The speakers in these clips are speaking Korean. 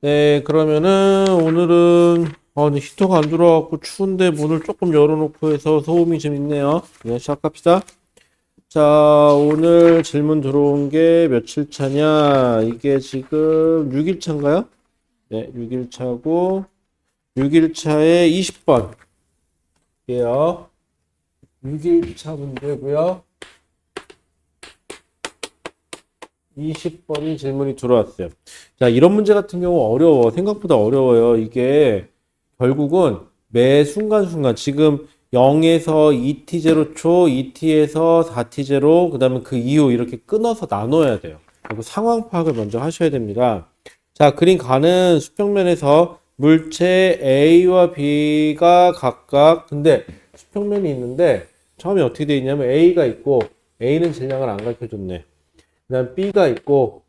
네, 그러면은 오늘은 근데 히터가 안 들어와갖고 추운데 문을 조금 열어놓고 해서 소음이 좀 있네요. 네, 시작합시다. 자, 오늘 질문 들어온 게 며칠 차냐? 이게 지금 6일 차인가요? 네, 6일 차고 6일 차에 20번. 이게요. 6일 차 문제고요. 20번이 질문이 들어왔어요. 자, 이런 문제 같은 경우 어려워. 생각보다 어려워요. 이게 결국은 매 순간순간 지금 0에서 2t0초, 2t에서 4t0, 그 다음에 그 이후 이렇게 끊어서 나눠야 돼요. 그리고 상황 파악을 먼저 하셔야 됩니다. 자, 그림 가는 수평면에서 물체 A와 B가 각각, 근데 수평면이 있는데 처음에 어떻게 돼 있냐면 A가 있고 A는 질량을 안 가르쳐줬네. 그 다음 B가 있고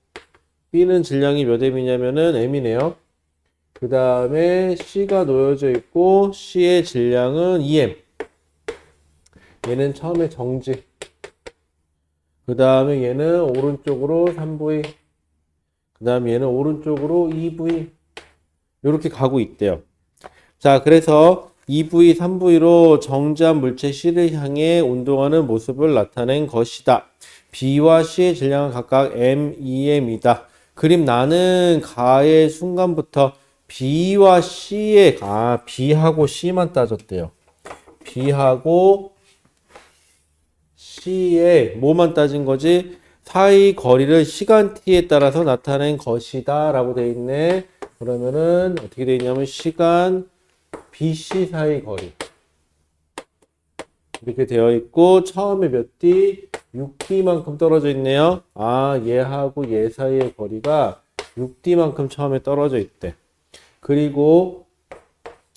B는 질량이 몇 M이냐면은 M이네요. 그 다음에 C가 놓여져 있고 C의 질량은 2M. 얘는 처음에 정지. 그 다음에 얘는 오른쪽으로 3V. 그 다음에 얘는 오른쪽으로 2V. 이렇게 가고 있대요. 자, 그래서 2V, 3V로 정지한 물체 C를 향해 운동하는 모습을 나타낸 것이다. B와 C의 질량은 각각 M, 2M이다. 그림 나는 가의 순간부터 B와 C의, B하고 C만 따졌대요. B하고 C의 뭐만 따진 거지? 사이 거리를 시간 t에 따라서 나타낸 것이다. 라고 돼 있네. 그러면은 어떻게 돼 있냐면 시간 BC 사이 거리. 이렇게 되어 있고 처음에 몇 D? 6D만큼 떨어져 있네요. 얘하고 얘 사이의 거리가 6D만큼 처음에 떨어져 있대. 그리고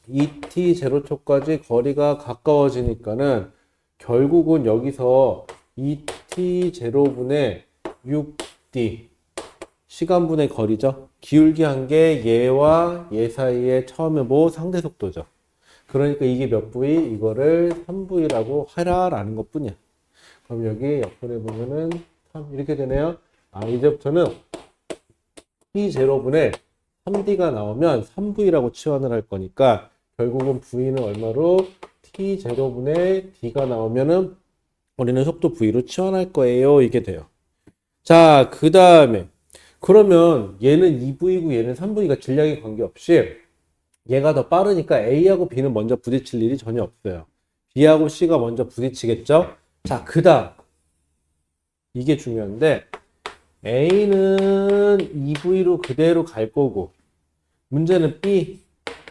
2T 제로초까지 거리가 가까워지니까는 결국은 여기서 2T 제로분의 6D 시간분의 거리죠. 기울기 한 게 얘와 얘 사이의 처음에 뭐 상대 속도죠. 그러니까 이게 몇 V? 이거를 3V라고 하라라는 것 뿐이야. 그럼 여기 옆에 보면은 3 이렇게 되네요. 이제부터는 T0분의 3D가 나오면 3V라고 치환을 할 거니까 결국은 V는 얼마로? T0분의 D가 나오면은 우리는 속도 V로 치환할 거예요. 이게 돼요. 자, 그 다음에 그러면 얘는 2V고 얘는 3V가 질량에 관계없이 얘가 더 빠르니까 A하고 B는 먼저 부딪힐 일이 전혀 없어요. B하고 C가 먼저 부딪히겠죠? 자, 그 다음. 이게 중요한데, A는 2V로 그대로 갈 거고, 문제는 B,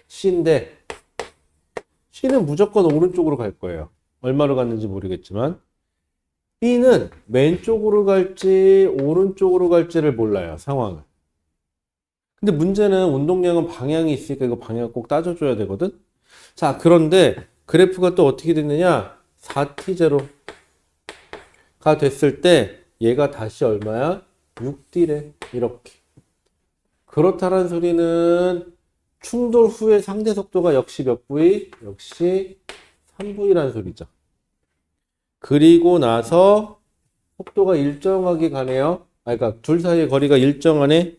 C인데, C는 무조건 오른쪽으로 갈 거예요. 얼마로 갔는지 모르겠지만, B는 왼쪽으로 갈지, 오른쪽으로 갈지를 몰라요, 상황을. 근데 문제는 운동량은 방향이 있으니까 이거 방향 꼭 따져줘야 되거든? 자, 그런데 그래프가 또 어떻게 됐느냐? 4t0가 됐을 때 얘가 다시 얼마야? 6d래. 이렇게. 그렇다는 소리는 충돌 후의 상대 속도가 역시 몇 V? 역시 3V라는 소리죠. 그리고 나서 속도가 일정하게 가네요. 그러니까 둘 사이의 거리가 일정하네.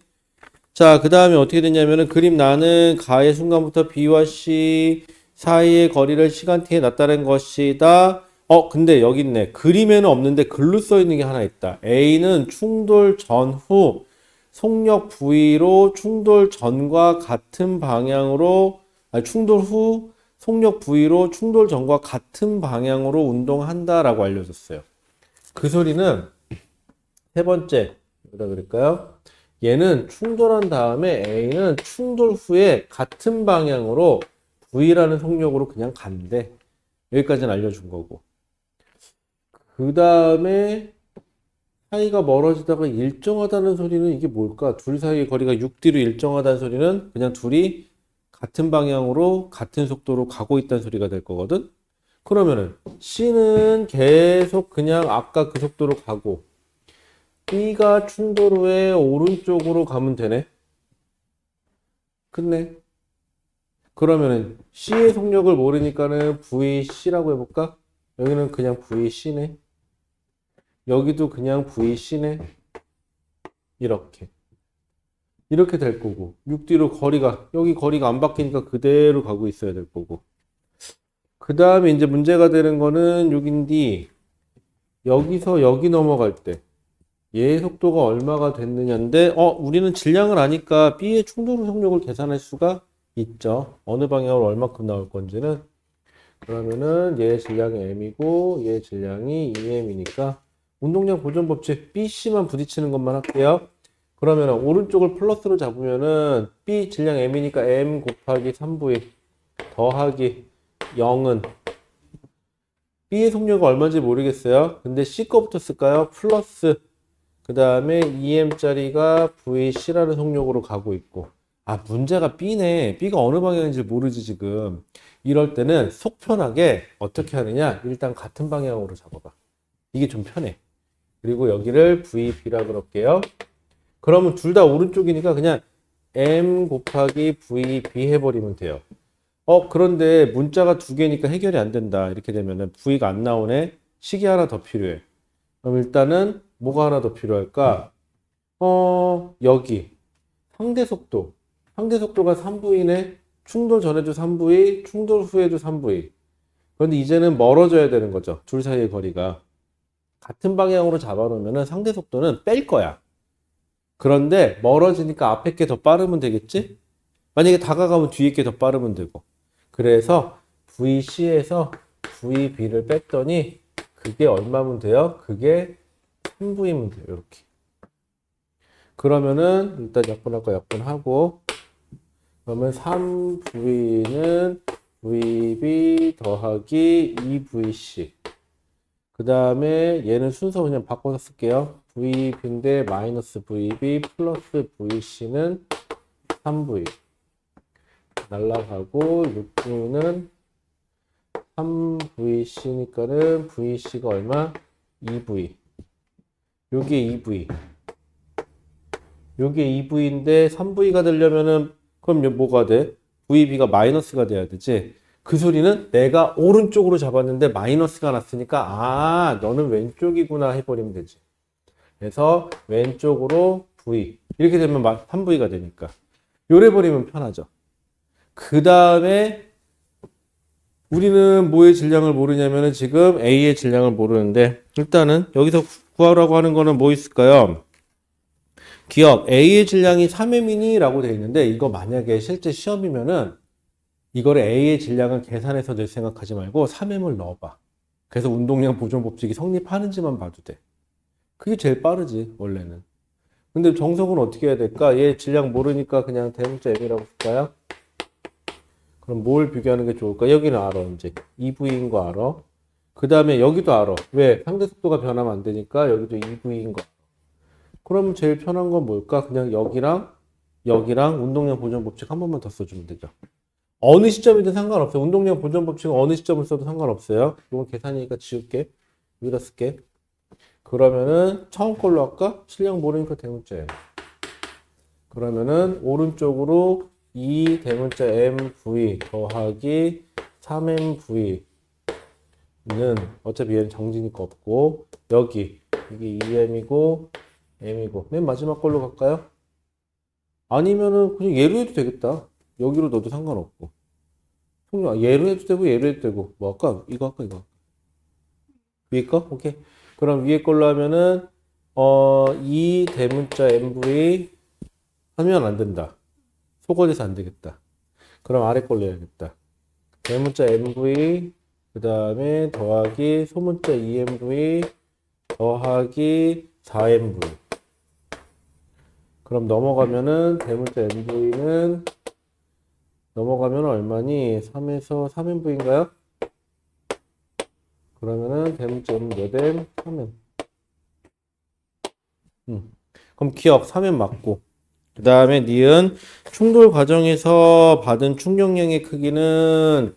자, 그 다음에 어떻게 되냐면은 그림 나는 가의 순간부터 B와 C 사이의 거리를 시간 t에 나타낸 것이다. 근데 여기 있네. 그림에는 없는데 글로 써 있는 게 하나 있다. A는 충돌 전후 속력 V로 충돌 전과 같은 방향으로, 충돌 후 속력 V로 충돌 전과 같은 방향으로 운동한다라고 알려줬어요. 그 소리는 세 번째, 뭐라 그럴까요? 얘는 충돌한 다음에 A는 충돌 후에 같은 방향으로 V라는 속력으로 그냥 간대. 여기까지는 알려준 거고. 그 다음에 사이가 멀어지다가 일정하다는 소리는 이게 뭘까? 둘 사이의 거리가 6D로 일정하다는 소리는 그냥 둘이 같은 방향으로 같은 속도로 가고 있다는 소리가 될 거거든? 그러면은 C는 계속 그냥 아까 그 속도로 가고 B가 충돌 후에 오른쪽으로 가면 되네. 끝내. 그러면은 C의 속력을 모르니까는 VC라고 해볼까? 여기는 그냥 VC네. 여기도 그냥 VC네. 이렇게. 이렇게 될 거고 6D로 거리가 여기 거리가 안 바뀌니까 그대로 가고 있어야 될 거고 그 다음에 이제 문제가 되는 거는 6인데 여기서 여기 넘어갈 때 얘의 속도가 얼마가 됐느냐인데 우리는 질량을 아니까 B의 충돌 속력을 계산할 수가 있죠. 어느 방향으로 얼마큼 나올 건지는 그러면은 얘의 질량이 M이고 얘의 질량이 2M이니까 운동량 보존 법칙 BC만 부딪히는 것만 할게요. 그러면 오른쪽을 플러스로 잡으면은 B 질량 M이니까 M 곱하기 3V 더하기 0은 B의 속력이 얼마인지 모르겠어요. 근데 C 거부터 쓸까요? 플러스 그 다음에 2M짜리가 VC라는 속력으로 가고 있고 문제가 B네. B가 어느 방향인지 모르지 지금. 이럴 때는 속 편하게 어떻게 하느냐 일단 같은 방향으로 잡아봐. 이게 좀 편해. 그리고 여기를 VB라 그럴게요. 그러면 둘 다 오른쪽이니까 그냥 M 곱하기 VB 해버리면 돼요. 그런데 문자가 두 개니까 해결이 안 된다. 이렇게 되면은 V가 안 나오네. 식이 하나 더 필요해. 그럼 일단은 뭐가 하나 더 필요할까? 여기 상대 속도. 상대 속도가 3V네. 충돌 전에도 3V, 충돌 후에도 3V. 그런데 이제는 멀어져야 되는 거죠. 둘 사이의 거리가. 같은 방향으로 잡아놓으면 상대 속도는 뺄 거야. 그런데 멀어지니까 앞에 게 더 빠르면 되겠지? 만약에 다가가면 뒤에 게 더 빠르면 되고. 그래서 VC에서 VB를 뺐더니 그게 얼마면 돼요? 그게 3V면 돼요. 이렇게. 그러면은 일단 약분할 거 약분하고 그러면 3V는 VB 더하기 2VC 그 다음에 얘는 순서 그냥 바꿔서 쓸게요. VB인데 마이너스 VB 플러스 VC는 3V 날라가고 6V는 3VC니까는 VC가 얼마? 2V 요게 2V 요게 2V인데 3V가 되려면은 그럼 뭐가 돼? VB가 마이너스가 돼야 되지. 그 소리는 내가 오른쪽으로 잡았는데 마이너스가 났으니까 너는 왼쪽이구나 해버리면 되지. 그래서 왼쪽으로 V 이렇게 되면 3V가 되니까 요래 버리면 편하죠. 그 다음에 우리는 뭐의 질량을 모르냐면은 지금 A의 질량을 모르는데 일단은 여기서 구하라고 하는 거는 뭐 있을까요? 기억 A의 질량이 3M이니 라고 되어 있는데 이거 만약에 실제 시험이면은 이거를 A의 질량을 계산해서 낼 생각하지 말고 3M을 넣어봐. 그래서 운동량 보존 법칙이 성립하는지만 봐도 돼. 그게 제일 빠르지 원래는. 근데 정석은 어떻게 해야 될까? 얘 질량 모르니까 그냥 대문자 M이라고 쓸까요? 그럼 뭘 비교하는 게 좋을까? 여기는 알아 이제 2V인 거 알아. 그 다음에 여기도 알아. 왜? 상대 속도가 변하면 안 되니까 여기도 2V인 거. 그럼 제일 편한 건 뭘까? 그냥 여기랑 운동량 보존 법칙 한 번만 더 써주면 되죠. 어느 시점이든 상관없어요. 운동량 보존 법칙은 어느 시점을 써도 상관없어요. 이건 계산이니까 지울게. 여기다 쓸게. 그러면은 처음 걸로 할까? 실량 모르니까 대문자예요. 그러면은 오른쪽으로 2 대문자 MV 더하기 3MV는 어차피 얘는 정지니까 없고 여기 이게 2M이고 M이고 맨 마지막 걸로 갈까요? 아니면은 그냥 얘로 해도 되겠다. 여기로 넣어도 상관없고 얘로 해도 되고 얘로 해도 되고 뭐 할까? 이거 할까? 이거 위에 거? 오케이. 그럼 위에 걸로 하면은 2 대문자 MV 하면 안 된다. 소거돼서 안 되겠다. 그럼 아래 걸로 해야겠다. 대문자 MV 그 다음에 더하기 소문자 EMV 더하기 4MV 그럼 넘어가면은 대문자 MV는 넘어가면 얼마니? 3에서 3MV인가요? 그러면은 대문자 M 몇 M? 3M. 그럼 기억 3M 맞고 그 다음에 니은 충돌 과정에서 받은 충격량의 크기는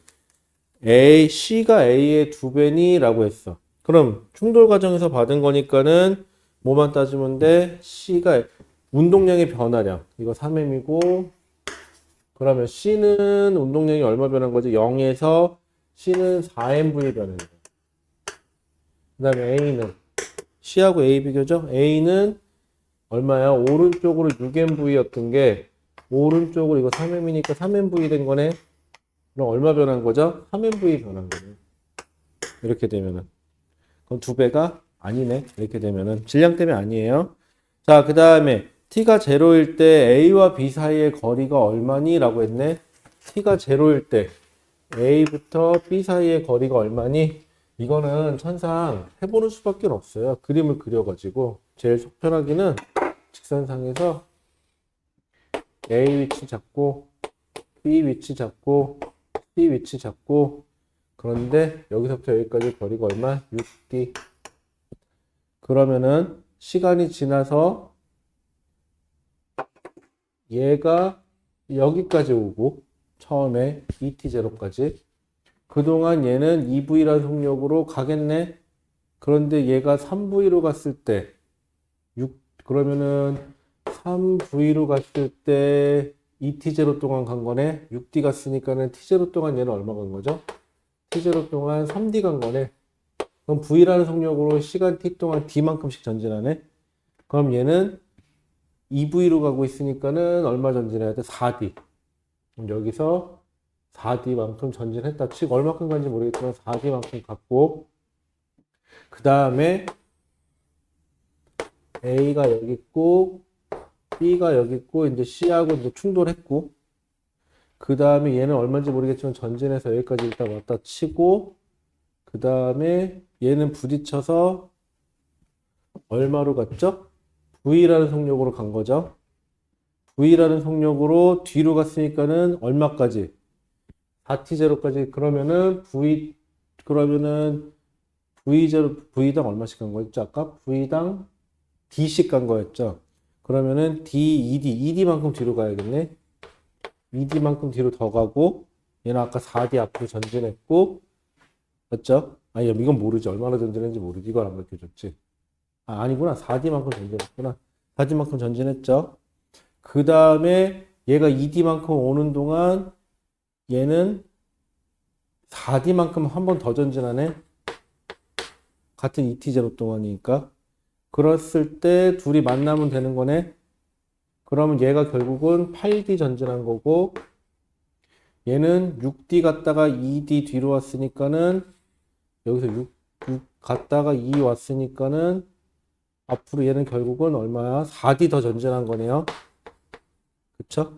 C가 A의 2배니? 라고 했어. 그럼 충돌 과정에서 받은 거니까는 뭐만 따지면 돼? C가 운동량의 변화량 이거 3M이고 그러면 C는 운동량이 얼마 변한 거지? 0에서 C는 4MV 변한 거야. 그 다음에 A는 C하고 A 비교죠? A는 얼마야? 오른쪽으로 6nv였던 게 오른쪽으로 이거 3m이니까 3nv 된 거네. 그럼 얼마 변한 거죠? 3nv 변한 거네. 이렇게 되면은. 그럼 2배가 아니네. 이렇게 되면은. 질량 때문에 아니에요. 자, 그 다음에 t가 0일 때 a와 b 사이의 거리가 얼마니? 라고 했네. t가 0일 때 a부터 b 사이의 거리가 얼마니? 이거는 천상 해보는 수밖에 없어요. 그림을 그려가지고 제일 속편하기는 직선상에서 A 위치 잡고 B 위치 잡고 C 위치 잡고 그런데 여기서부터 여기까지 거리가 얼마? 6D. 그러면은 시간이 지나서 얘가 여기까지 오고 처음에 ET0까지 그동안 얘는 2V라는 속력으로 가겠네. 그런데 얘가 3V로 갔을 때 6, 그러면은 3V로 갔을 때 ET0 동안 간 거네. 6D 갔으니까는 T0 동안 얘는 얼마 간 거죠? T0 동안 3D 간 거네. 그럼 V라는 속력으로 시간 T 동안 D만큼씩 전진하네. 그럼 얘는 2V로 가고 있으니까는 얼마 전진해야 돼? 4D. 그럼 여기서 4D만큼 전진했다 치고 얼마큼 간지 모르겠지만 4D만큼 갔고 그 다음에 A가 여기 있고 B가 여기 있고 이제 C하고 이제 충돌했고 그 다음에 얘는 얼마인지 모르겠지만 전진해서 여기까지 일단 왔다 치고 그 다음에 얘는 부딪혀서 얼마로 갔죠? V라는 속력으로 간 거죠. V라는 속력으로 뒤로 갔으니까는 얼마까지? 4t0까지 그러면은 V당 얼마씩 간 거였죠? 아까 V당 D씩 간 거였죠. 그러면은 ED만큼 뒤로 가야겠네. ED만큼 뒤로 더 가고 얘는 아까 4D 앞으로 전진했고 맞죠? 아니 이건 모르지. 얼마나 전진했는지 모르지. 이걸 안 밝혀줬지. 아니구나. 4D만큼 전진했구나. 4D만큼 전진했죠. 그 다음에 얘가 2D만큼 오는 동안 얘는 4D만큼 한 번 더 전진하네. 같은 ET0 동안이니까. 그랬을 때 둘이 만나면 되는 거네. 그러면 얘가 결국은 8D 전진한 거고 얘는 6D 갔다가 2D 뒤로 왔으니까는 여기서 6 갔다가 2 왔으니까는 앞으로 얘는 결국은 얼마야? 4D 더 전진한 거네요. 그쵸?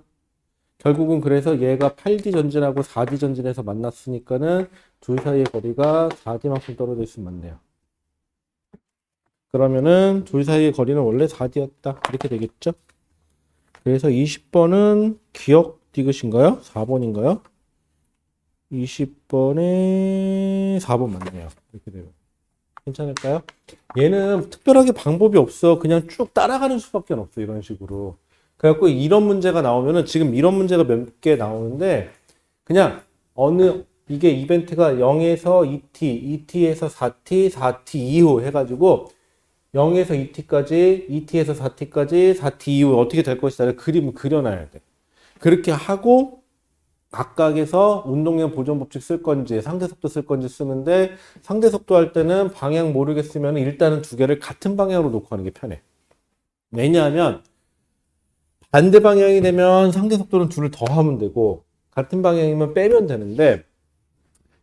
결국은 그래서 얘가 8D 전진하고 4D 전진해서 만났으니까는 둘 사이의 거리가 4D만큼 떨어져 있으면 맞네요. 그러면은 둘 사이의 거리는 원래 4D였다. 이렇게 되겠죠? 그래서 20번은 기억 디귿인가요? 4번인가요? 20번에 4번 맞네요. 이렇게 되면. 괜찮을까요? 얘는 특별하게 방법이 없어. 그냥 쭉 따라가는 수밖에 없어. 이런 식으로. 그래갖고 이런 문제가 나오면은 지금 이런 문제가 몇 개 나오는데 그냥 이게 이벤트가 0에서 2t, 2t에서 4t, 4t 이후 해가지고 0에서 2t까지, 2t에서 4t까지, 4t 이후 어떻게 될 것이다. 그림을 그려놔야 돼. 그렇게 하고 각각에서 운동량 보존 법칙 쓸 건지 상대속도 쓸 건지 쓰는데 상대속도 할 때는 방향 모르겠으면 일단은 두 개를 같은 방향으로 놓고 하는 게 편해. 왜냐하면 반대 방향이 되면 상대속도는 둘을 더 하면 되고 같은 방향이면 빼면 되는데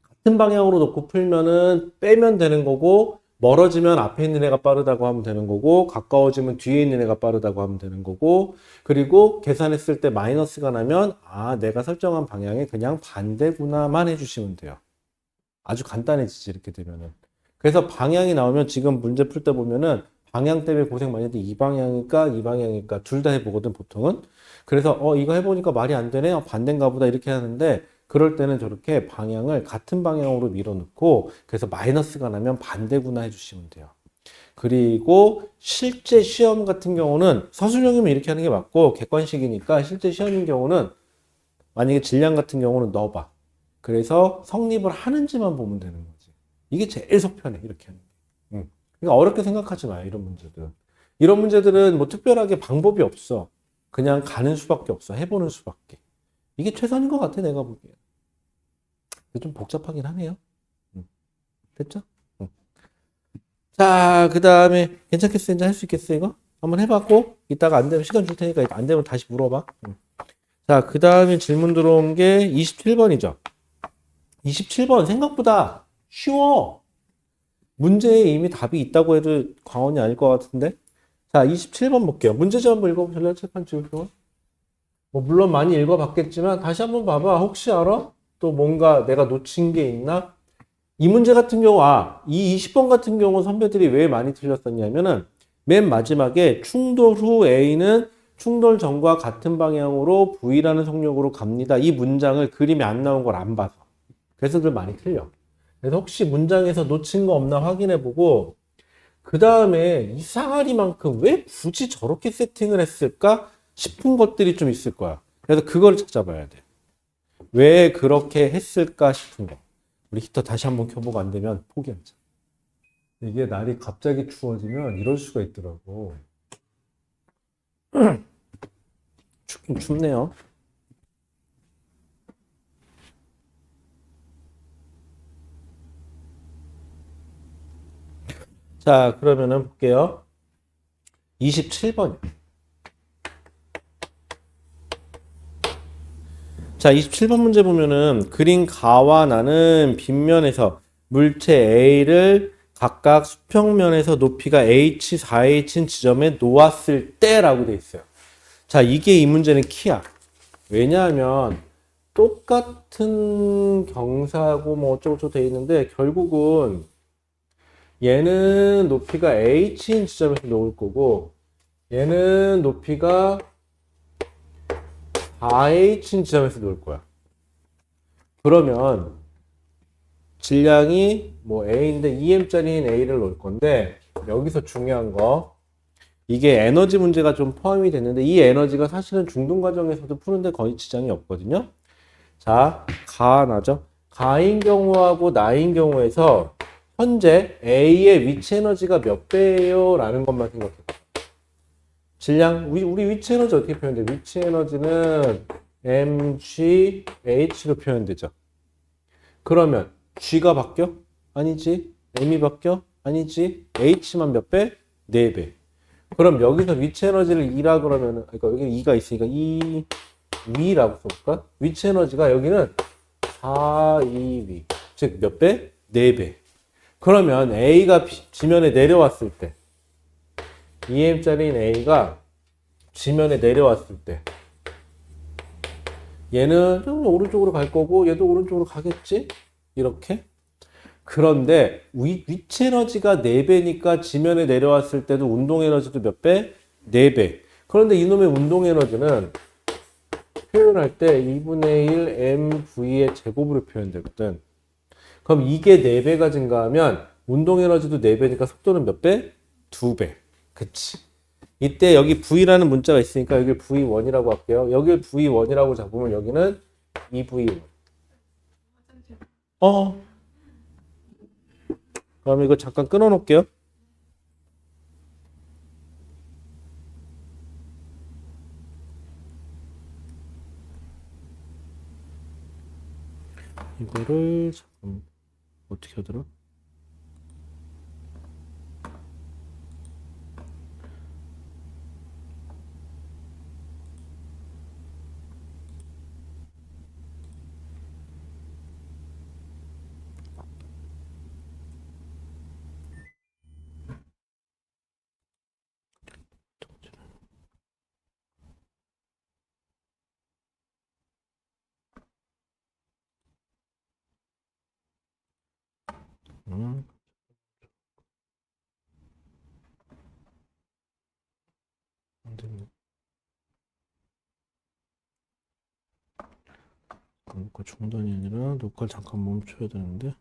같은 방향으로 놓고 풀면은 빼면 되는 거고 멀어지면 앞에 있는 애가 빠르다고 하면 되는 거고 가까워지면 뒤에 있는 애가 빠르다고 하면 되는 거고 그리고 계산했을 때 마이너스가 나면 내가 설정한 방향에 그냥 반대구나만 해주시면 돼요. 아주 간단해지지 이렇게 되면은. 그래서 방향이 나오면 지금 문제 풀 때 보면은 방향 때문에 고생 많이 했는데 이 방향일까 이 방향일까 둘 다 해보거든 보통은. 그래서 이거 해보니까 말이 안 되네 반대인가 보다 이렇게 하는데 그럴 때는 저렇게 방향을 같은 방향으로 밀어넣고 그래서 마이너스가 나면 반대구나 해주시면 돼요. 그리고 실제 시험 같은 경우는 서술형이면 이렇게 하는 게 맞고 객관식이니까 실제 시험인 경우는 만약에 질량 같은 경우는 넣어봐. 그래서 성립을 하는지만 보면 되는 거지. 이게 제일 속편해 이렇게 하는 게. 그러니까 어렵게 생각하지 마요 이런 문제들은. 이런 문제들은 뭐 특별하게 방법이 없어. 그냥 가는 수밖에 없어. 해보는 수밖에. 이게 최선인 것 같아 내가 보기엔. 좀 복잡하긴 하네요. 됐죠? 자, 그 다음에 괜찮겠어? 이제 할 수 있겠어 이거? 한번 해봤고 이따가 안 되면 시간 줄 테니까 안 되면 다시 물어봐. 자, 그 다음에 질문 들어온 게 27번이죠. 27번 생각보다 쉬워. 문제에 이미 답이 있다고 해도 과언이 아닐 것 같은데. 자, 27번 볼게요. 문제 좀 한번 읽어보실래요? 책판 지우고. 뭐 물론 많이 읽어봤겠지만 다시 한번 봐봐. 혹시 알아? 또 뭔가 내가 놓친 게 있나? 이 문제 같은 경우, 이 20번 같은 경우 선배들이 왜 많이 틀렸었냐면은 맨 마지막에 충돌 후 A는 충돌 전과 같은 방향으로 V라는 속력으로 갑니다. 이 문장을 그림이 안 나온 걸 안 봐서. 그래서 들 많이 틀려. 그래서 혹시 문장에서 놓친 거 없나 확인해 보고 그 다음에 이상하리만큼 왜 굳이 저렇게 세팅을 했을까 싶은 것들이 좀 있을 거야. 그래서 그걸 찾아봐야 돼. 왜 그렇게 했을까 싶은 거. 우리 히터 다시 한번 켜보고 안 되면 포기하자. 이게 날이 갑자기 추워지면 이럴 수가 있더라고. 춥긴 춥네요. 자, 그러면은 볼게요. 27번. 자, 27번 문제 보면은 그린 가와 나는 빗면에서 물체 A를 각각 수평면에서 높이가 H, 4H인 지점에 놓았을 때라고 돼 있어요. 자, 이게 이 문제는 키야. 왜냐하면 똑같은 경사고 뭐 어쩌고저쩌고 돼 있는데 결국은 얘는 높이가 H인 지점에서 놓을 거고 얘는 높이가 4H인 지점에서 놓을 거야. 그러면 질량이 뭐 A인데 2M짜리인 A를 놓을 건데 여기서 중요한 거 이게 에너지 문제가 좀 포함이 됐는데 이 에너지가 사실은 중등 과정에서도 푸는데 거의 지장이 없거든요. 자, 가나죠? 가인 경우하고 나인 경우에서 현재 A의 위치 에너지가 몇 배예요? 라는 것만 생각해. 질량, 우리 위치 에너지 어떻게 표현돼? 위치 에너지는 mgH로 표현되죠. 그러면 G가 바뀌어? 아니지. M이 바뀌어? 아니지. H만 몇 배? 4배. 그럼 여기서 위치 에너지를 2라 그러면은, 그러니까 여기 2가 있으니까 2, 위라고 써볼까? 위치 에너지가 여기는 4, 2, 위. 즉, 몇 배? 4배. 그러면 A가 지면에 내려왔을 때, 2M짜리인 A가 지면에 내려왔을 때, 얘는 좀 오른쪽으로 갈 거고, 얘도 오른쪽으로 가겠지? 이렇게. 그런데 위치 에너지가 4배니까 지면에 내려왔을 때도 운동 에너지도 몇 배? 4배. 그런데 이놈의 운동 에너지는 표현할 때 2분의 1 mv의 제곱으로 표현되거든. 그럼 이게 4배가 증가하면 운동 에너지도 4배니까 속도는 몇 배? 2배. 그치. 이때 여기 v라는 문자가 있으니까 여기를 v1이라고 할게요. 여기를 v1이라고 잡으면 여기는 2v1. 어. 그럼 이거 잠깐 끊어 놓을게요. 이거를 잠깐 어떻게 하더라? 음, 안 되네. 녹화 중단이 아니라 녹화를 잠깐 멈춰야 되는데.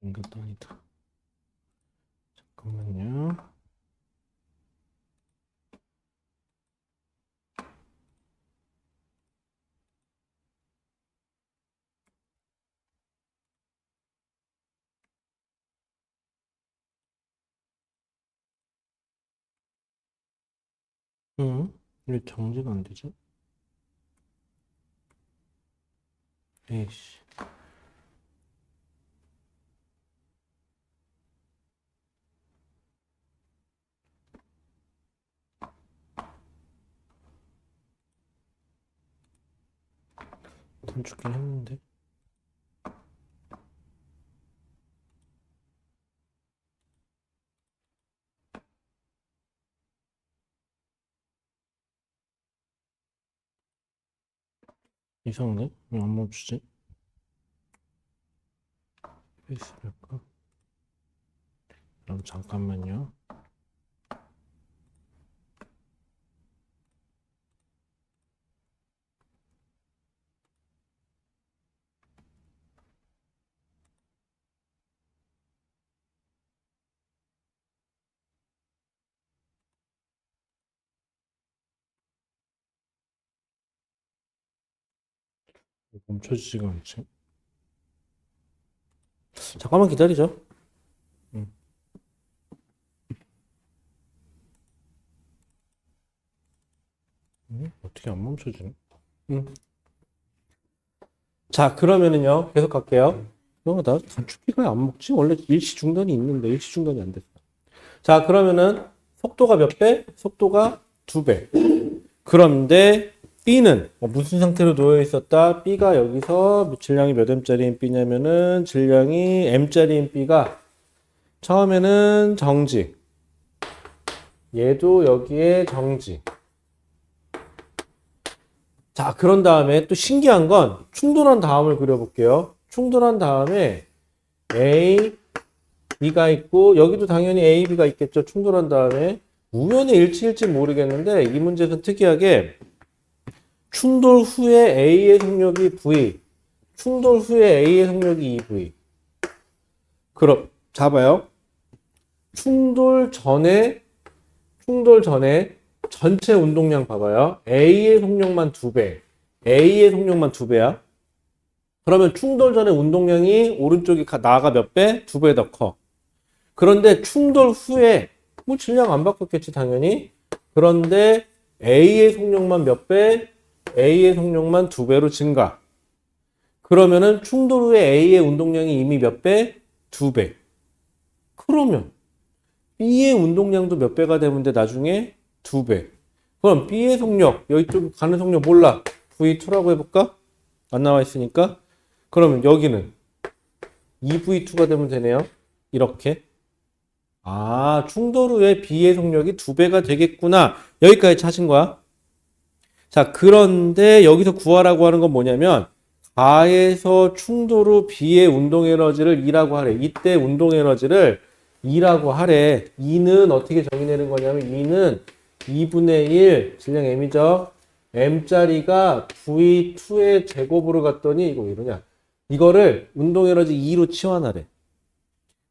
이것도 아니다. 잠깐만요. 왜 정지가 안 되죠? 에이씨. 돈 죽긴 했는데. 이상하네? 왜 안 멈추지? 페이스할까? 그럼 잠깐만요. 멈춰지지가 않지. 잠깐만 기다리죠. 응. 어떻게 안 멈춰지네? 응. 자, 그러면은요, 계속 갈게요. 나 단축키가 안 먹지? 원래 일시 중단이 있는데 일시 중단이 안 됐어. 자, 그러면은 속도가 몇 배? 속도가 2배. 그런데 B는 무슨 상태로 놓여 있었다? B가 여기서 질량이 몇 M짜리인 B냐면은 질량이 M짜리인 B가 처음에는 정지. 얘도 여기에 정지. 자, 그런 다음에 또 신기한 건 충돌한 다음을 그려볼게요. 충돌한 다음에 A, B가 있고 여기도 당연히 A, B가 있겠죠. 충돌한 다음에 우연의 일치일지 모르겠는데 이 문제에서 특이하게 충돌 후에 A의 속력이 V, 충돌 후에 A의 속력이 2V. 그럼 잡아요. 충돌 전에 전체 운동량 봐봐요. A의 속력만 2배. A의 속력만 2배야. 그러면 충돌 전에 운동량이 오른쪽이 나가 몇 배? 2배 더 커. 그런데 충돌 후에 뭐 질량 안 바뀌었겠지 당연히. 그런데 A의 속력만 몇 배? A의 속력만 2배로 증가. 그러면은 충돌 후에 A의 운동량이 이미 몇 배? 2배. 그러면 B의 운동량도 몇 배가 되면 돼 나중에 2배. 그럼 B의 속력, 여기 쪽 가는 속력 몰라. V2라고 해볼까? 안 나와 있으니까. 그러면 여기는 2V2가 되면 되네요. 이렇게. 아, 충돌 후에 B의 속력이 2배가 되겠구나. 여기까지 찾은 거야. 자, 그런데 여기서 구하라고 하는 건 뭐냐면 가에서 충돌 후 B의 운동 에너지를 E라고 하래. 이때 운동 에너지를 E라고 하래. E는 어떻게 정의내는 거냐면 E는 2분의 1 질량 M이죠. M짜리가 V2의 제곱으로 갔더니 이거 왜 이러냐. 이거를 운동 에너지 E로 치환하래.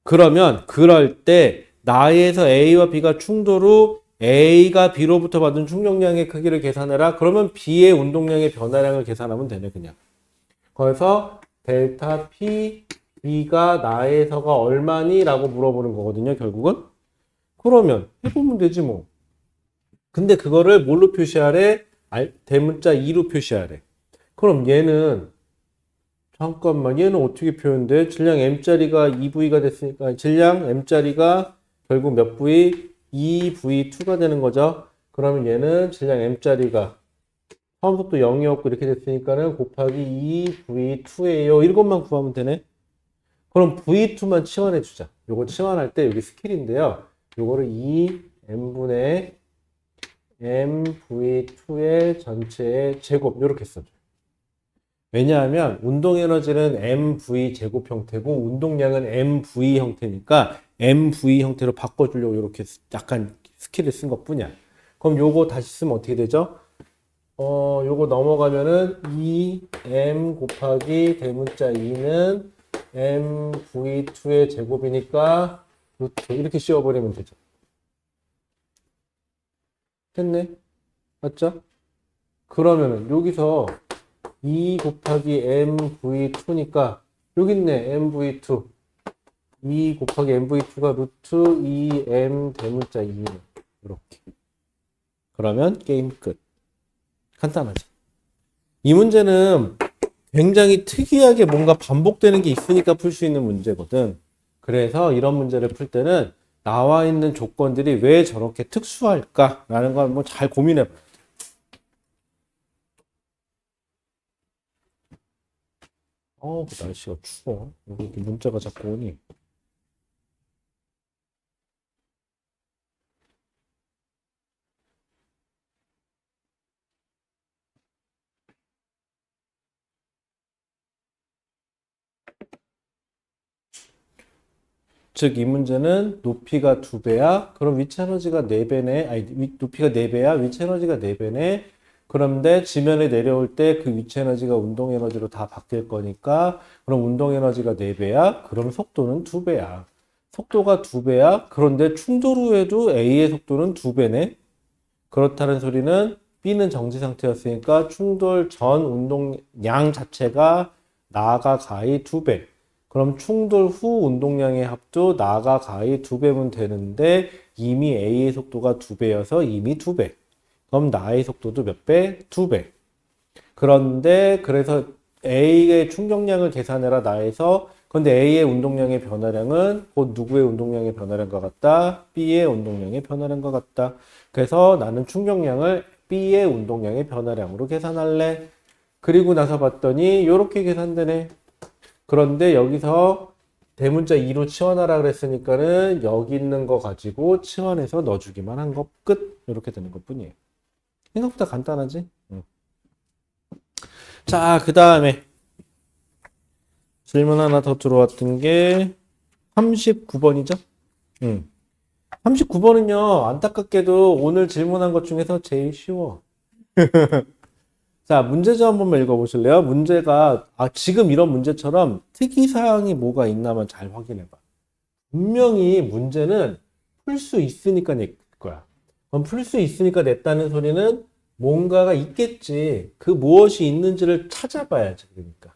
그러면 그럴 때 나에서 A와 B가 충돌 후 A가 B로부터 받은 충격량의 크기를 계산해라. 그러면 B의 운동량의 변화량을 계산하면 되네 그냥. 그래서 델타 P B가 나에서가 얼마니? 라고 물어보는 거거든요 결국은. 그러면 해보면 되지 뭐. 근데 그거를 뭘로 표시하래? 대문자 2로 표시하래. 그럼 얘는 잠깐만 얘는 어떻게 표현돼? 질량 M짜리가 2V가 됐으니까 질량 M짜리가 결국 몇 V? 2V2가 되는 거죠. 그러면 얘는 질량 M짜리가 처음 속도 0이었고 이렇게 됐으니까는 곱하기 2V2예요. 이것만 구하면 되네. 그럼 V2만 치환해 주자. 요거 치환할 때 여기 스킬인데요. 요거를 2M분의 MV2의 전체의 제곱 이렇게 써줘. 왜냐하면 운동 에너지는 MV 제곱 형태고 운동량은 MV 형태니까 MV 형태로 바꿔주려고 이렇게 약간 스킬을 쓴 것뿐이야. 그럼 요거 다시 쓰면 어떻게 되죠? 요거 넘어가면은 2M 곱하기 대문자 2는 mv2의 제곱이니까 루트 이렇게 씌워버리면 되죠. 됐네. 맞죠? 그러면은 여기서 2 곱하기 mv2니까 여기 있네. mv2. 2 곱하기 mv2가 루트 2m 대문자 2. 이렇게. 그러면 게임 끝. 간단하죠. 이 문제는 굉장히 특이하게 뭔가 반복되는 게 있으니까 풀 수 있는 문제거든. 그래서 이런 문제를 풀 때는 나와 있는 조건들이 왜 저렇게 특수할까라는 걸 한번 잘 고민해 봐요. 그 날씨가 추워. 왜 이렇게 문자가 자꾸 오니? 즉, 이 문제는 높이가 2배야. 그럼 위치 에너지가 4배네. 아니, 높이가 4배야. 위치 에너지가 4배네. 그런데 지면에 내려올 때 그 위치 에너지가 운동 에너지로 다 바뀔 거니까 그럼 운동 에너지가 4배야. 그럼 속도는 2배야. 속도가 2배야. 그런데 충돌 후에도 A의 속도는 2배네. 그렇다는 소리는 B는 정지 상태였으니까 충돌 전 운동량 자체가 나가 가히 2배. 그럼 충돌 후 운동량의 합도 나가 가히 2배면 되는데 이미 A의 속도가 2배여서 이미 2배. 그럼 나의 속도도 몇 배? 2배. 그런데 그래서 A의 충격량을 계산해라 나에서 그런데 A의 운동량의 변화량은 곧 누구의 운동량의 변화량과 같다? B의 운동량의 변화량과 같다. 그래서 나는 충격량을 B의 운동량의 변화량으로 계산할래. 그리고 나서 봤더니 이렇게 계산되네. 그런데 여기서 대문자 2로 치환하라 그랬으니까는 여기 있는 거 가지고 치환해서 넣어주기만 한 거 끝. 이렇게 되는 것 뿐이에요. 생각보다 간단하지? 응. 자, 그 다음에 질문 하나 더 들어왔던 게 39번이죠? 39번은요, 안타깝게도 오늘 질문한 것 중에서 제일 쉬워. 자, 문제집 한번 읽어보실래요? 문제가, 지금 이런 문제처럼 특이사항이 뭐가 있나만 잘 확인해봐. 분명히 문제는 풀 수 있으니까 낼 거야. 그럼 풀 수 있으니까 냈다는 소리는 뭔가가 있겠지. 그 무엇이 있는지를 찾아봐야지, 그러니까.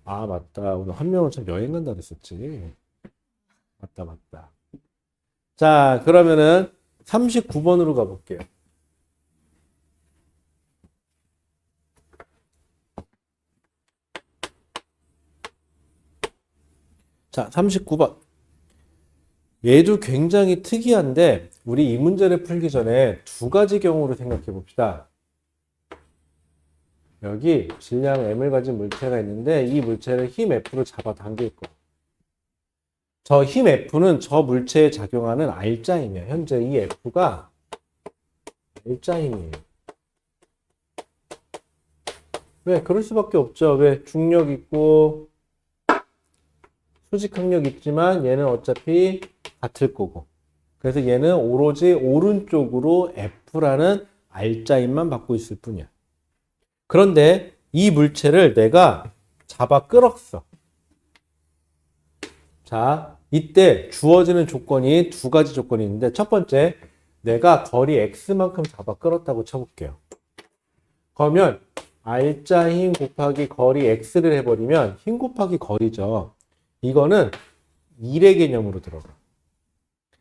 맞다. 오늘 한 명은 참 여행 간다 그랬었지. 맞다. 자, 그러면은 39번으로 가볼게요. 자, 39번. 얘도 굉장히 특이한데, 우리 이 문제를 풀기 전에 두 가지 경우를 생각해 봅시다. 여기 질량 m을 가진 물체가 있는데, 이 물체를 힘 F로 잡아당길 거. 저 힘 F는 저 물체에 작용하는 R자임이에요. 현재 이 F가 R자임이에요. 왜? 그럴 수밖에 없죠. 왜? 중력 있고, 수직 항력 있지만 얘는 어차피 같을 거고. 그래서 얘는 오로지 오른쪽으로 F라는 R자임만 받고 있을 뿐이야. 그런데 이 물체를 내가 잡아 끌었어. 자, 이때 주어지는 조건이 두 가지 조건이 있는데 첫 번째, 내가 거리 X만큼 잡아 끌었다고 쳐볼게요. 그러면 R자 힘 곱하기 거리 X를 해버리면 힘 곱하기 거리죠. 이거는 일의 개념으로 들어가.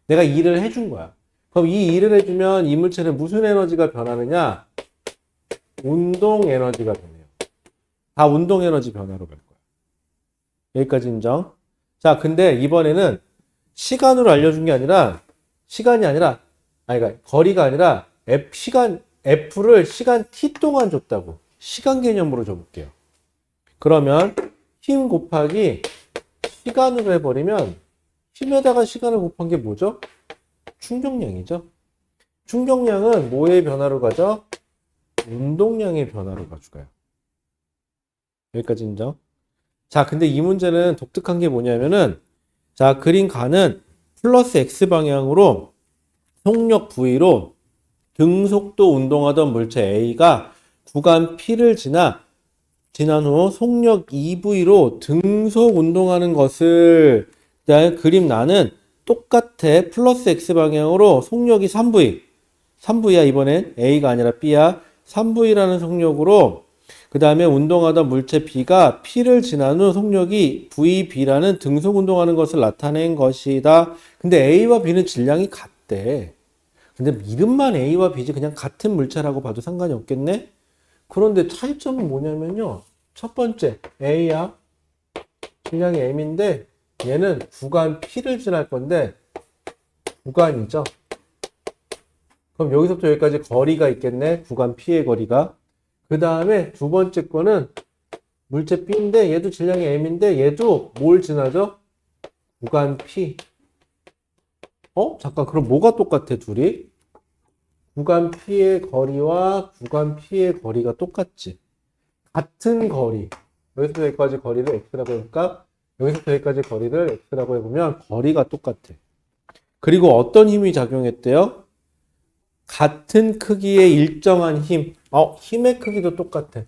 내가 일을 해준 거야. 그럼 이 일을 해주면 이 물체는 무슨 에너지가 변하느냐? 운동 에너지가 변해요. 다 운동 에너지 변화로 갈 거야. 여기까지 인정. 자, 근데 이번에는 시간으로 알려준 게 아니라 그러니까 거리가 아니라 F를 시간 t 동안 줬다고. 시간 개념으로 줘볼게요. 그러면 힘 곱하기 시간으로 해버리면 힘에다가 시간을 곱한 게 뭐죠? 충격량이죠. 충격량은 뭐의 변화로 가죠? 운동량의 변화로 가져가요. 여기까지 인정. 자, 근데 이 문제는 독특한 게 뭐냐면은 자, 그린 가는 플러스 X 방향으로 속력 V로 등속도 운동하던 물체 A가 구간 P를 지난 후 속력 2V로 등속 운동하는 것을 그림 나는 똑같아. 플러스 X 방향으로 속력이 3V. 3V야 이번엔 A가 아니라 B야. 3V라는 속력으로 그 다음에 운동하던 물체 B가 P를 지난 후 속력이 VB라는 등속 운동하는 것을 나타낸 것이다. 근데 A와 B는 질량이 같대. 근데 이름만 A와 B지 그냥 같은 물체라고 봐도 상관이 없겠네? 그런데 차이점은 뭐냐면요. 첫 번째, A야. 질량이 M인데 얘는 구간 P를 지날 건데 구간이죠. 그럼 여기서부터 여기까지 거리가 있겠네. 구간 P의 거리가. 그 다음에 두 번째 거는 물체 B인데 얘도 질량이 M인데 얘도 뭘 지나죠? 구간 P. 잠깐 그럼 뭐가 똑같아 둘이? 구간 P의 거리와 구간 P의 거리가 똑같지. 같은 거리. 여기서부터 여기까지 거리를 X라고 해볼까? 여기서부터 여기까지 거리를 X라고 해보면 거리가 똑같아. 그리고 어떤 힘이 작용했대요? 같은 크기의 일정한 힘. 힘의 크기도 똑같아.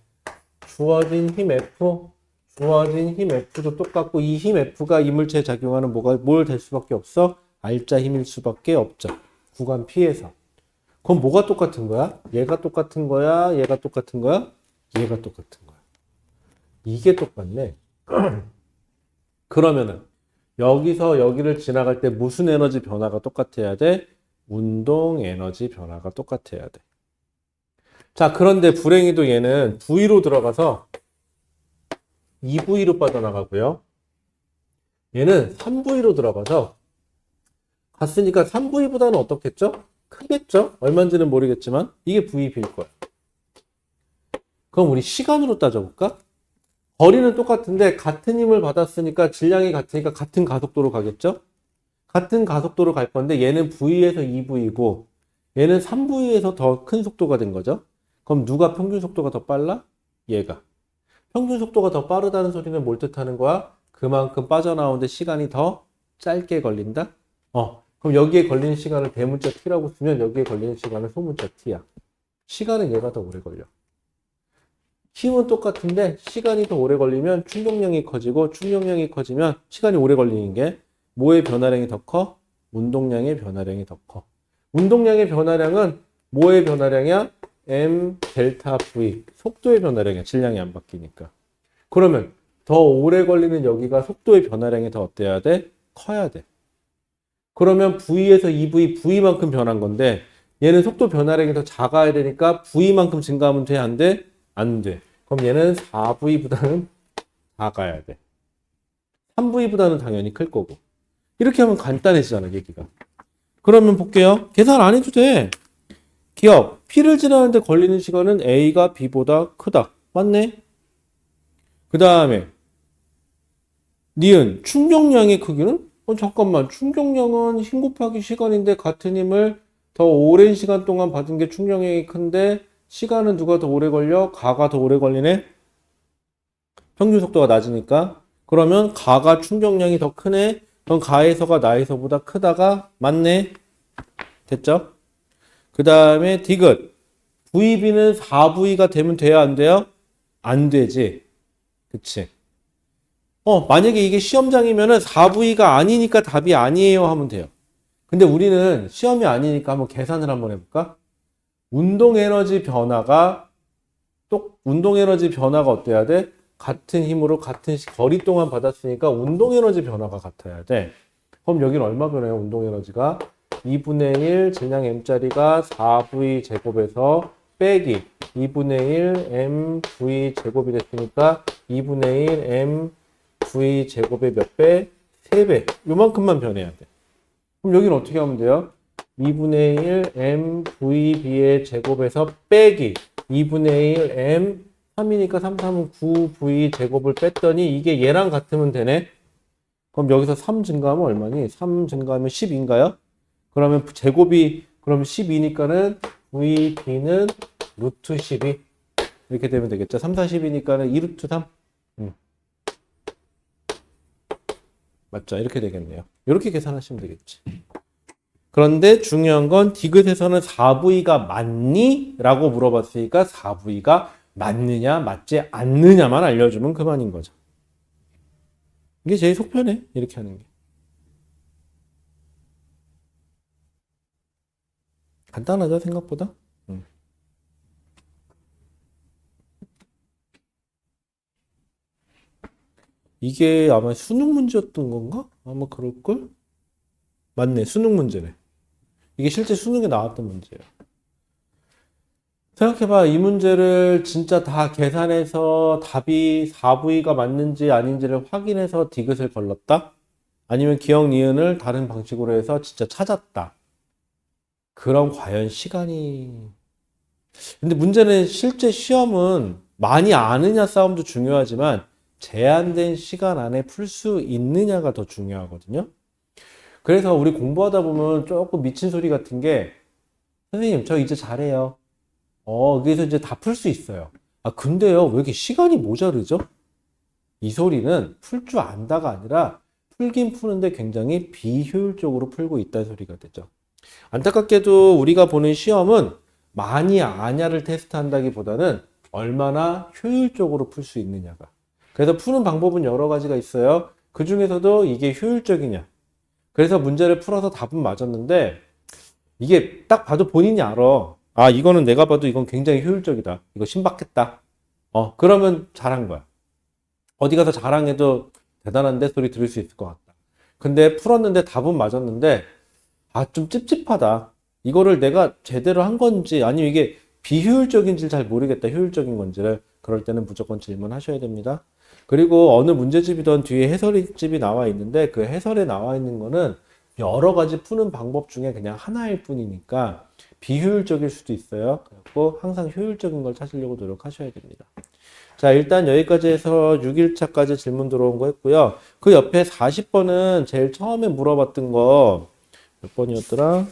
주어진 힘 F, 주어진 힘 F도 똑같고 이 힘 F가 이 물체에 작용하는 뭘 될 수밖에 없어? 알짜 힘일 수밖에 없죠. 구간 P에서. 그럼 뭐가 똑같은 거야? 얘가 똑같은 거야? 얘가 똑같은 거야? 얘가 똑같은 거야. 이게 똑같네. 그러면은 여기서 여기를 지나갈 때 무슨 에너지 변화가 똑같아야 돼? 운동 에너지 변화가 똑같아야 돼. 자, 그런데 불행히도 얘는 V로 들어가서 2V로 빠져나가고요. 얘는 3V로 들어가서 갔으니까 3V보다는 어떻겠죠? 크겠죠? 얼마인지는 모르겠지만 이게 VB일 거야. 그럼 우리 시간으로 따져볼까? 거리는 똑같은데 같은 힘을 받았으니까 질량이 같으니까 같은 가속도로 가겠죠? 같은 가속도로 갈 건데 얘는 V에서 2V이고 얘는 3V에서 더 큰 속도가 된 거죠. 그럼 누가 평균 속도가 더 빨라? 얘가. 평균 속도가 더 빠르다는 소리는 뭘 뜻하는 거야? 그만큼 빠져나오는데 시간이 더 짧게 걸린다? 그럼 여기에 걸리는 시간을 대문자 t라고 쓰면 여기에 걸리는 시간은 소문자 t야. 시간은 얘가 더 오래 걸려. 힘은 똑같은데 시간이 더 오래 걸리면 충격량이 커지고 충격량이 커지면 시간이 오래 걸리는 게 뭐의 변화량이 더 커? 운동량의 변화량이 더 커. 운동량의 변화량은 뭐의 변화량이야? m 델타 v 속도의 변화량이야. 질량이 안 바뀌니까. 그러면 더 오래 걸리는 여기가 속도의 변화량이 더 어때야 돼? 커야 돼. 그러면 v에서 2v, v만큼 변한 건데 얘는 속도 변화량이 더 작아야 되니까 v만큼 증가하면 돼? 안 돼? 안 돼. 그럼 얘는 4v보다는 작아야 돼. 3v보다는 당연히 클 거고. 이렇게 하면 간단해지잖아, 얘기가. 그러면 볼게요. 계산 안 해도 돼. 기억, P를 지나는데 걸리는 시간은 A가 B보다 크다. 맞네? 그 다음에 니은, 충격량의 크기는? 잠깐만. 충격량은 힘 곱하기 시간인데 같은 힘을 더 오랜 시간 동안 받은 게 충격량이 큰데 시간은 누가 더 오래 걸려? 가가 더 오래 걸리네? 평균 속도가 낮으니까. 그러면 가가 충격량이 더 크네? 그럼 가에서가 나에서보다 크다가 맞네? 됐죠? 그 다음에 디귿. VB는 4V가 되면 돼야 안 돼요? 안 되지. 그치? 만약에 이게 시험장이면은 4V가 아니니까 답이 아니에요 하면 돼요. 근데 우리는 시험이 아니니까 한번 계산을 한번 해볼까? 운동 에너지 변화가 어때야 돼? 같은 힘으로 같은 거리 동안 받았으니까 운동 에너지 변화가 같아야 돼. 그럼 여기는 얼마 변해요? 운동 에너지가 2분의 1 질량 m짜리가 4v 제곱에서 빼기 2분의 1 mv 제곱이 됐으니까 2분의 1 mv 제곱의 몇 배? 3배. 요만큼만 변해야 돼. 그럼 여기는 어떻게 하면 돼요? 2분의 1 mvb의 제곱에서 빼기 2분의 1 m 3이니까 3, 3은 9v 제곱을 뺐더니 이게 얘랑 같으면 되네. 그럼 여기서 3 증가하면 얼마니? 3 증가하면 10인가요? 그러면 제곱이 그럼 12니까는 vb는 루트 12 이렇게 되면 되겠죠. 3, 4, 10이니까는 2루트 3 맞죠? 이렇게 되겠네요. 이렇게 계산하시면 되겠지. 그런데 중요한 건 디귿에서는 4V가 맞니? 라고 물어봤으니까 4V가 맞느냐 맞지 않느냐만 알려주면 그만인 거죠. 이게 제일 속편해. 이렇게 하는 게. 간단하죠 생각보다. 이게 아마 수능 문제였던 건가? 아마 그럴걸? 맞네, 수능 문제네. 이게 실제 수능에 나왔던 문제예요. 생각해봐, 이 문제를 진짜 다 계산해서 답이 4V가 맞는지 아닌지를 확인해서 디귿을 걸렀다? 아니면 기억, 니은을 다른 방식으로 해서 진짜 찾았다. 그럼 과연 시간이... 근데 문제는 실제 시험은 많이 아느냐 싸움도 중요하지만 제한된 시간 안에 풀 수 있느냐가 더 중요하거든요. 그래서 우리 공부하다 보면 조금 미친 소리 같은 게 선생님 저 이제 잘해요. 그래서 이제 다 풀 수 있어요. 아 근데요 왜 이렇게 시간이 모자르죠? 이 소리는 풀 줄 안다가 아니라 풀긴 푸는데 굉장히 비효율적으로 풀고 있다는 소리가 되죠. 안타깝게도 우리가 보는 시험은 많이 아냐를 테스트한다기보다는 얼마나 효율적으로 풀 수 있느냐가. 그래서 푸는 방법은 여러 가지가 있어요. 그 중에서도 이게 효율적이냐. 그래서 문제를 풀어서 답은 맞았는데 이게 딱 봐도 본인이 알아. 아, 이거는 내가 봐도 이건 굉장히 효율적이다. 이거 신박했다. 그러면 잘한 거야. 어디 가서 자랑해도 대단한데 소리 들을 수 있을 것 같다. 근데 풀었는데 답은 맞았는데 아, 좀 찝찝하다. 이거를 내가 제대로 한 건지 아니면 이게 비효율적인지 잘 모르겠다. 효율적인 건지를. 그럴 때는 무조건 질문하셔야 됩니다. 그리고 어느 문제집이든 뒤에 해설집이 나와 있는데 그 해설에 나와 있는 거는 여러 가지 푸는 방법 중에 그냥 하나일 뿐이니까 비효율적일 수도 있어요. 그래서 항상 효율적인 걸 찾으려고 노력하셔야 됩니다. 자, 일단 여기까지 해서 6일차까지 질문 들어온 거 했고요. 그 옆에 40번은 제일 처음에 물어봤던 거 몇 번이었더라?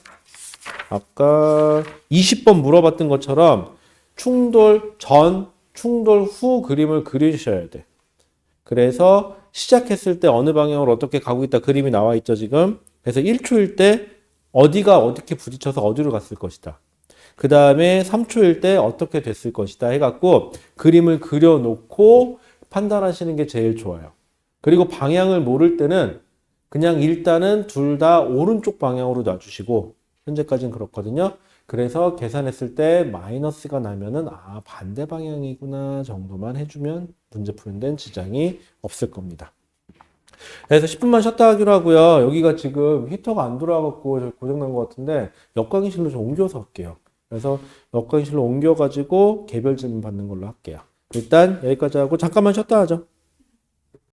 아까 20번 물어봤던 것처럼 충돌 전, 충돌 후 그림을 그리셔야 돼. 그래서 시작했을 때 어느 방향으로 어떻게 가고 있다 그림이 나와 있죠, 지금. 그래서 1초일 때 어디가 어떻게 부딪혀서 어디로 갔을 것이다. 그 다음에 3초일 때 어떻게 됐을 것이다 해갖고 그림을 그려놓고 판단하시는 게 제일 좋아요. 그리고 방향을 모를 때는 그냥 일단은 둘 다 오른쪽 방향으로 놔주시고 현재까지는 그렇거든요. 그래서 계산했을 때 마이너스가 나면은 아 반대 방향이구나 정도만 해주면 문제 푸는 데는 지장이 없을 겁니다. 그래서 10분만 쉬었다 하기로 하고요. 여기가 지금 히터가 안 돌아가고 고장난 것 같은데 옆강의실로 좀 옮겨서 할게요. 그래서 옆강의실로 옮겨가지고 개별 질문 받는 걸로 할게요. 일단 여기까지 하고 잠깐만 쉬었다 하죠.